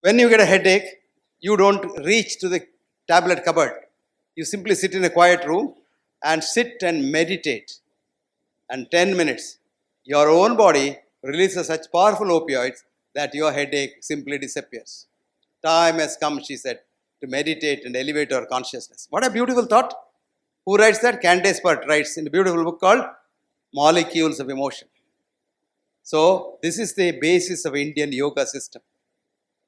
When you get a headache, you don't reach to the tablet cupboard. You simply sit in a quiet room and sit and meditate. And 10 minutes, your own body releases such powerful opioids that your headache simply disappears. Time has come, she said, to meditate and elevate our consciousness. What a beautiful thought. Who writes that? Candace Pert writes in a beautiful book called Molecules of Emotion. So, this is the basis of Indian yoga system.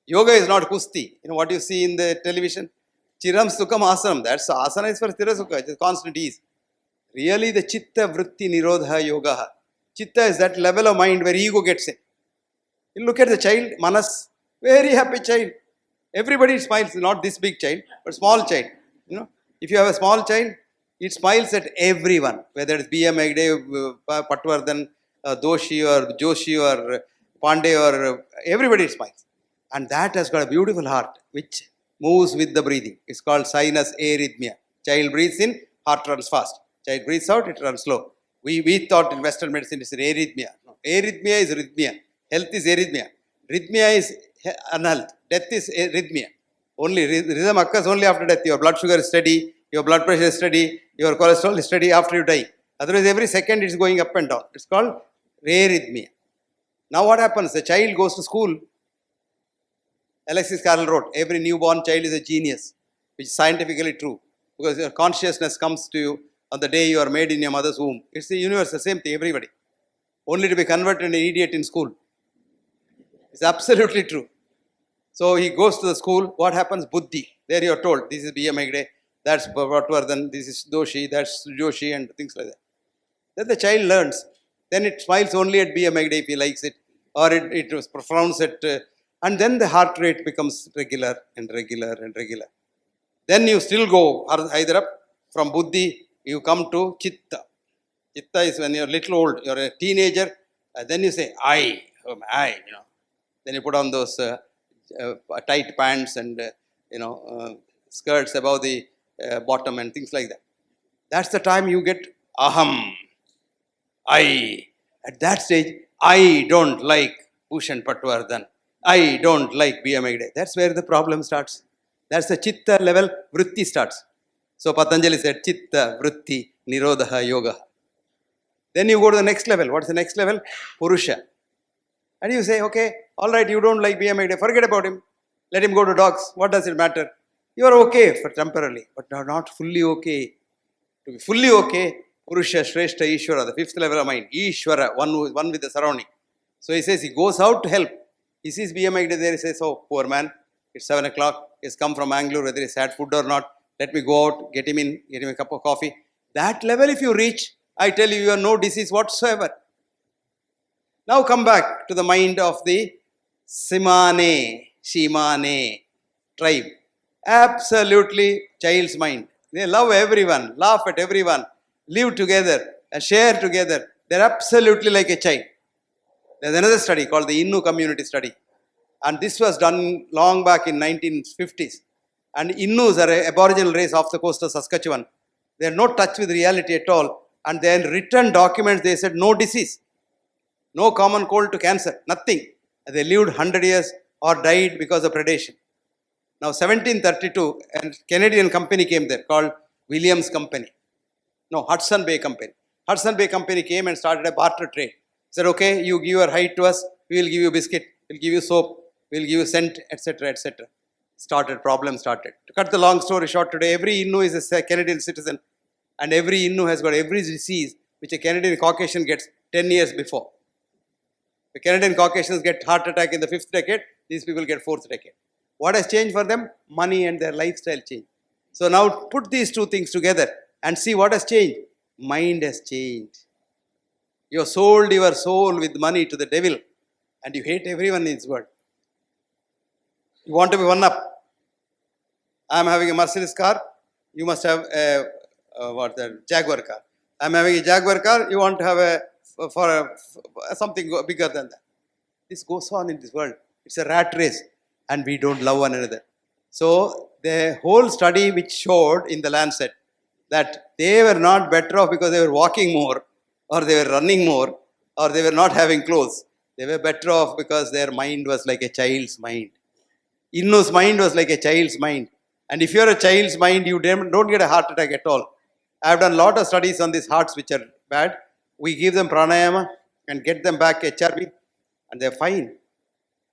Yoga is not kusti. You know what you see in the television? Chiram Sukham Asanam. That's asana is for Thirasukha, it's constant ease. Really, the Chitta Vritti Nirodha Yoga. Chitta is that level of mind where ego gets in. You look at the child, Manas, very happy child. Everybody smiles, not this big child, but small child. You know, if you have a small child, it smiles at everyone, whether it's B.M. Hegde, Patwardhan, Doshi or Joshi or Pandey or everybody smiles. And that has got a beautiful heart which moves with the breathing. It's called sinus arrhythmia. Child breathes in, heart runs fast. Child breathes out, it runs slow. We thought in Western medicine it's an arrhythmia. No, arrhythmia is rhythmia. Health is arrhythmia. Rhythmia is unhealth. Death is arrhythmia. Only rhythm occurs only after death. Your blood sugar is steady, your blood pressure is steady, your cholesterol is steady after you die. Otherwise, every second it's going up and down. It's called arrhythmia. Now what happens? The child goes to school. Alexis Carrel wrote, every newborn child is a genius, which is scientifically true. Because your consciousness comes to you on the day you are made in your mother's womb. It's the universe, the same thing, everybody. Only to be converted an idiot in school. It's absolutely true. So he goes to the school, what happens? Buddhi. There you are told, this is B.M. Hegde, that's Patwardhan, this is Doshi, that's Joshi and things like that. Then the child learns. Then it smiles only at B.M. Hegde if he likes it, or it frowns at, and then the heart rate becomes regular and regular and regular. Then you still go either up from Buddhi, you come to Chitta. Chitta is when you're little old, you're a teenager, then you say, I, you know. Then you put on those tight pants and, skirts above the bottom and things like that. That's the time you get aham, I. At that stage, I don't like Bhushan Patwardhan. I don't like B.M. Hegde. That's where the problem starts. That's the Chitta level, Vritti starts. So Patanjali said, Chitta, Vritti, Nirodha, Yoga. Then you go to the next level. What's the next level? Purusha. And you say, okay, all right, you don't like B.M. Hegde, forget about him. Let him go to dogs. What does it matter? You are okay for temporarily, but not fully okay. To be fully okay, Purusha, Shrestha, Ishvara, the fifth level of mind. Ishvara, one with the surrounding. So he says, he goes out to help. He sees B.M. Hegde there, he says, oh, poor man, it's 7 o'clock, he's come from Bangalore, whether he's had food or not, let me go out, get him in, get him a cup of coffee. That level if you reach, I tell you, you have no disease whatsoever. Now come back to the mind of the Simane, Shimane tribe. Absolutely child's mind. They love everyone, laugh at everyone, live together, and share together. They're absolutely like a child. There's another study called the Innu community study. And this was done long back in 1950s. And Innus are an aboriginal race off the coast of Saskatchewan. They are no touch with reality at all. And then written documents, they said no disease. No common cold to cancer, nothing. They lived 100 years or died because of predation. Now 1732, a Canadian company came there called Williams Company. No, Hudson Bay Company. Hudson Bay Company came and started a barter trade. Said, okay, you give your hide to us, we will give you biscuit, we'll give you soap, we'll give you scent, etc., etc. Problem started. To cut the long story short, today every Innu is a Canadian citizen and every Innu has got every disease which a Canadian Caucasian gets 10 years before. The Canadian Caucasians get heart attack in the 5th decade, these people get 4th decade. What has changed for them? Money and their lifestyle change. So now put these two things together and see what has changed. Mind has changed. You have sold your soul with money to the devil and you hate everyone in this world. You want to be one up. I am having a Mercedes car, you must have a Jaguar car. I am having a Jaguar car, you want to have something bigger than that. This goes on in this world. It's a rat race and we don't love one another. So the whole study which showed in the Lancet that they were not better off because they were walking more or they were running more or they were not having clothes. They were better off because their mind was like a child's mind. Innu's mind was like a child's mind. And if you're a child's mind, you don't get a heart attack at all. I've done a lot of studies on these hearts which are bad. We give them pranayama and get them back HRV, and they're fine.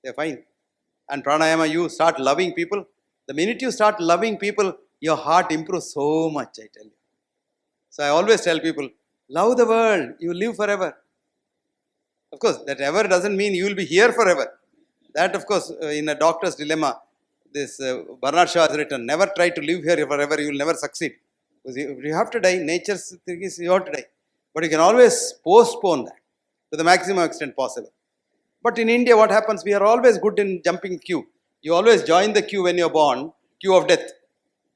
They're fine. And pranayama, you start loving people. The minute you start loving people, your heart improves so much, I tell you. So I always tell people, love the world, you live forever. Of course, that ever doesn't mean you will be here forever. That, of course, in a doctor's dilemma, this Bernard Shaw has written, never try to live here forever, you will never succeed. Because you have to die, nature's thing is you have to die. But you can always postpone that to the maximum extent possible. But in India, what happens? We are always good in jumping queue. You always join the queue when you're born, queue of death.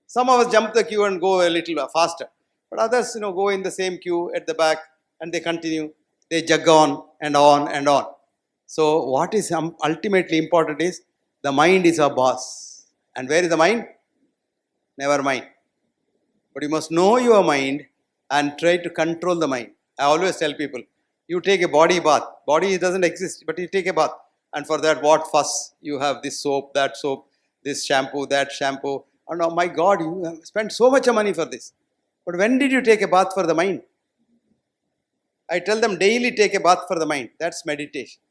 Some of us jump the queue and go a little faster. But others, go in the same queue at the back and they continue. They jug on and on and on. So what is ultimately important is the mind is our boss. And where is the mind? Never mind. But you must know your mind and try to control the mind. I always tell people, you take a body bath. Body doesn't exist, but you take a bath. And for that, what fuss? You have this soap, this shampoo, that shampoo. And oh my God, you have spent so much money for this. But when did you take a bath for the mind? I tell them daily take a bath for the mind. That's meditation.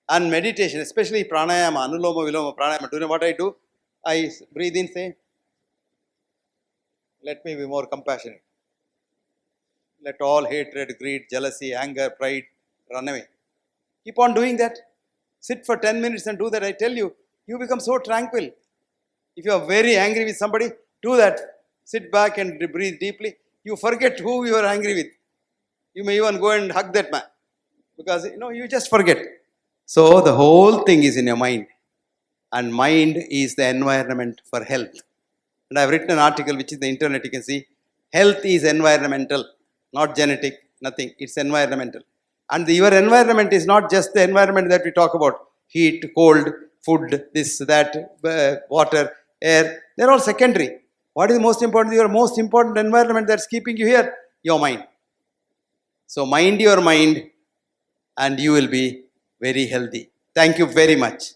And meditation, especially pranayama, anuloma, viloma, pranayama. Do you know what I do? I breathe in, say, let me be more compassionate. Let all hatred, greed, jealousy, anger, pride run away. Keep on doing that. Sit for 10 minutes and do that. I tell you, you become so tranquil. If you are very angry with somebody, do that. Sit back and breathe deeply. You forget who you are angry with. You may even go and hug that man. Because, you just forget. So, the whole thing is in your mind. And mind is the environment for health. And I have written an article which is in the internet, you can see. Health is environmental, not genetic, nothing. It's environmental. And your environment is not just the environment that we talk about. Heat, cold, food, this, that, water, air. They're all secondary. What is most important? Your most important environment that's keeping you here? Your mind. So mind your mind and you will be very healthy. Thank you very much.